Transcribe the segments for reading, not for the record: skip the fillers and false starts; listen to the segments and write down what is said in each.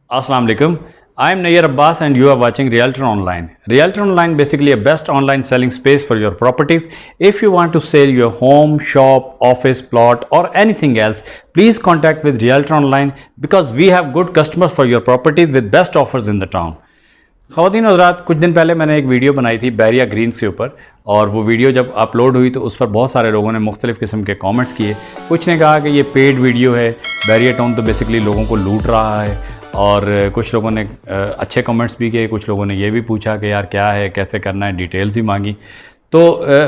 Assalamu alaikum. I am Nayyar Abbas and you are watching Realtor Online. Realtor Online basically a best online selling space for your properties. If you want to sell your home, shop, office, plot or anything else, please contact with Realtor Online because we have good customers for your properties with best offers in the town. ख़वातीन हज़रात, कुछ दिन पहले मैंने एक video बनाई थी Bairiya Green's के ऊपर, और वो वीडियो जब अपलोड हुई तो उस पर बहुत सारे लोगों ने मुख्तलिफ़ किस्म के कमेंट्स किए। कुछ ने कहा कि ये पेड वीडियो है, बैरिया टाउन तो बेसिकली लोगों को लूट रहा है, और कुछ लोगों ने अच्छे कमेंट्स भी किए, कुछ लोगों ने ये भी पूछा कि यार क्या है, कैसे करना है, डिटेल्स भी मांगी। तो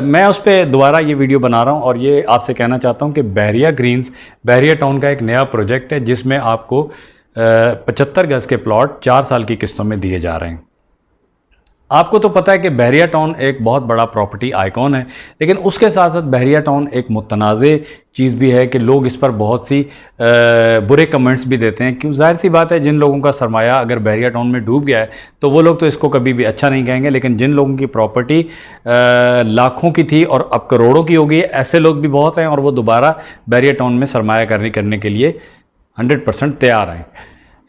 मैं उस पर दोबारा ये वीडियो बना रहा हूँ और ये आपसे कहना चाहता हूँ कि बैरिया ग्रीन्स बैरिया टाउन का एक नया प्रोजेक्ट है जिसमें आपको 75 गज़ के प्लॉट 4 साल की किस्तों में दिए जा रहे हैं। आपको तो पता है कि बैरिया टाउन एक बहुत बड़ा प्रॉपर्टी आइकॉन है, लेकिन उसके साथ साथ बैरिया टाउन एक मुतनाज़े चीज़ भी है कि लोग इस पर बहुत सी बुरे कमेंट्स भी देते हैं। क्यों, जाहिर सी बात है, जिन लोगों का सरमाया अगर बैरिया टाउन में डूब गया है तो वो लोग तो इसको कभी भी अच्छा नहीं कहेंगे, लेकिन जिन लोगों की प्रॉपर्टी लाखों की थी और अब करोड़ों की हो गई है, ऐसे लोग भी बहुत हैं और वो दोबारा बैरिया टाउन में सरमायाकारी करने के लिए 100% तैयार हैं।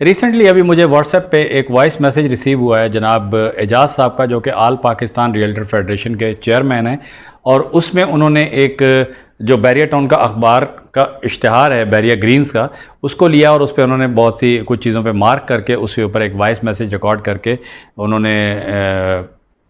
रिसेंटली अभी मुझे व्हाट्सएप पे एक वॉइस मैसेज रिसीव हुआ है जनाब एजाज साहब का, जो कि आल पाकिस्तान रियल्टर फेडरेशन के चेयरमैन हैं, और उसमें उन्होंने एक जो बैरिया टाउन का अखबार का इश्तिहार है बैरिया ग्रीन्स का, उसको लिया और उस पर उन्होंने बहुत सी कुछ चीज़ों पे मार्क करके उसके ऊपर एक वॉइस मैसेज रिकॉर्ड करके उन्होंने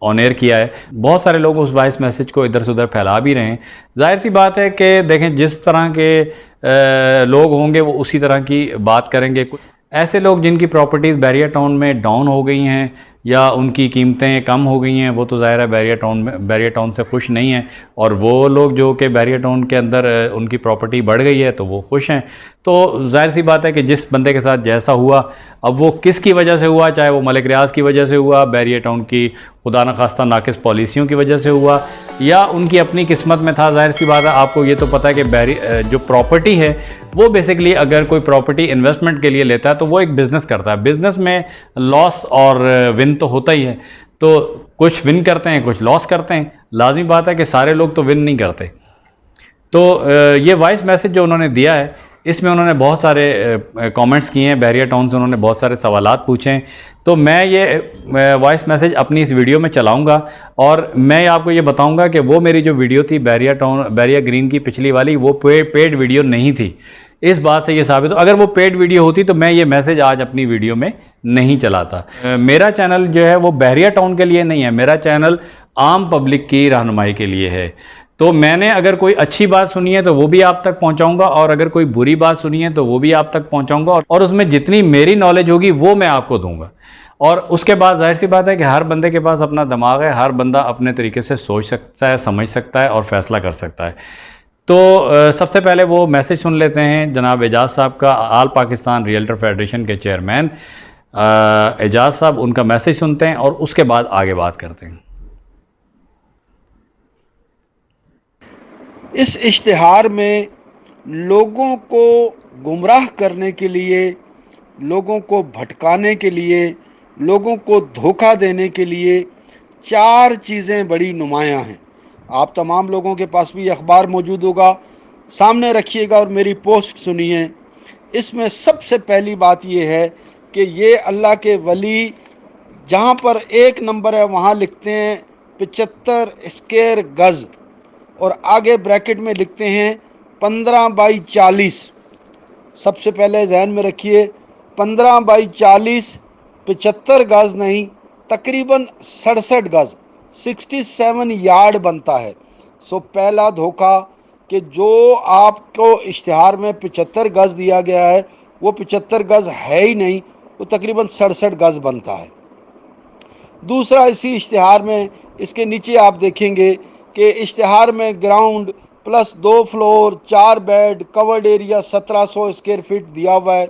ऑन एयर किया है। बहुत सारे लोग उस वॉइस मैसेज को इधर से उधर फैला भी रहे हैं। जाहिर सी बात है कि देखें, जिस तरह के लोग होंगे वो उसी तरह की बात करेंगे। ऐसे लोग जिनकी प्रॉपर्टीज़ बैरिया टाउन में डाउन हो गई हैं या उनकी कीमतें कम हो गई हैं, वो तो ज़ाहिर है बैरिया टाउन से खुश नहीं हैं, और वो लोग जो कि बैरिया टाउन के अंदर उनकी प्रॉपर्टी बढ़ गई है तो वो खुश हैं। तो जाहिर सी बात है कि जिस बंदे के साथ जैसा हुआ, अब वो किसकी वजह से हुआ, चाहे वो मलिक रियाज की वजह से हुआ, बैरिया टाउन की खुदा न खास्ता नाकिस पॉलिसियों की वजह से हुआ, या उनकी अपनी किस्मत में था। जाहिर सी बात है, आपको ये तो पता है कि जो प्रॉपर्टी है वो बेसिकली अगर कोई प्रॉपर्टी इन्वेस्टमेंट के लिए लेता है तो वो एक बिज़नेस करता है। बिज़नेस में लॉस और विन तो होता ही है, तो कुछ विन करते हैं, कुछ लॉस करते हैं। लाजमी बात है कि सारे लोग तो विन नहीं करते। तो ये वॉइस मैसेज जो उन्होंने दिया है, इसमें उन्होंने बहुत सारे कमेंट्स किए हैं, बैरिया टाउन से उन्होंने बहुत सारे सवालात पूछे हैं। तो मैं ये वॉइस मैसेज अपनी इस वीडियो में चलाऊंगा और मैं आपको ये बताऊंगा कि वो मेरी जो वीडियो थी बैरिया ग्रीन की पिछली वाली, वो पेड वीडियो नहीं थी। इस बात से ये साबित हो, अगर वो पेड वीडियो होती तो मैं ये मैसेज आज अपनी वीडियो में नहीं चलाता। मेरा चैनल जो है वो बैरिया टाउन के लिए नहीं है, मेरा चैनल आम पब्लिक की रहनुमाई के लिए है। तो मैंने अगर कोई अच्छी बात सुनी है तो वो भी आप तक पहुंचाऊंगा, और अगर कोई बुरी बात सुनी है तो वो भी आप तक पहुंचाऊंगा, और उसमें जितनी मेरी नॉलेज होगी वो मैं आपको दूंगा। और उसके बाद जाहिर सी बात है कि हर बंदे के पास अपना दिमाग है, हर बंदा अपने तरीके से सोच सकता है, समझ सकता है और फैसला कर सकता है। तो सबसे पहले वो मैसेज सुन लेते हैं जनाब एजाज साहब का, आल पाकिस्तान रियल्टर फेडरेशन के चेयरमैन एजाज साहब, उनका मैसेज सुनते हैं और उसके बाद आगे बात करते हैं। इस इश्तिहार में लोगों को गुमराह करने के लिए, लोगों को भटकाने के लिए, लोगों को धोखा देने के लिए 4 चीज़ें बड़ी नुमायां हैं। आप तमाम लोगों के पास भी अखबार मौजूद होगा, सामने रखिएगा और मेरी पोस्ट सुनिए। इसमें सबसे पहली बात यह है कि ये अल्लाह के वली जहाँ पर 1 नंबर है वहाँ लिखते हैं 75 स्क्वायर गज़, और आगे ब्रैकेट में लिखते हैं 15 बाई 40। सबसे पहले जहन में रखिए, 15 बाई 40 75 गज़ नहीं, तकरीबन 67 गज़ 67 यार्ड बनता है। सो पहला धोखा कि जो आपको इश्तिहार में 75 गज़ दिया गया है वो 75 गज़ है ही नहीं, वो तकरीबन 67 गज़ बनता है। दूसरा, इसी इश्तिहार में इसके नीचे आप देखेंगे कि इश्तिहार में ground plus 2 floor 4 bed covered area 1700 square feet दिया हुआ है।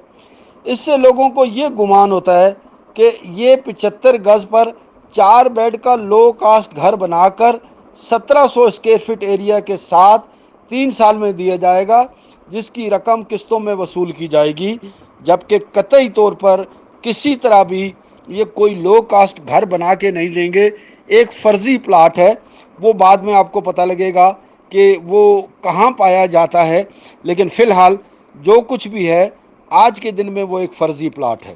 इससे लोगों को ये गुमान होता है कि ये 75 गज़ पर 4 बेड का लो कास्ट घर बनाकर 1700 स्क्वायर फीट एरिया के साथ 3 साल में दिया जाएगा, जिसकी रकम किस्तों में वसूल की जाएगी, जबकि कतई तौर पर किसी तरह भी ये कोई लो कास्ट घर बना के नहीं देंगे। एक फ़र्ज़ी प्लाट है, वो बाद में आपको पता लगेगा कि वो कहाँ पाया जाता है, लेकिन फ़िलहाल जो कुछ भी है आज के दिन में वो एक फ़र्ज़ी प्लाट है।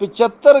75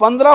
15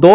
2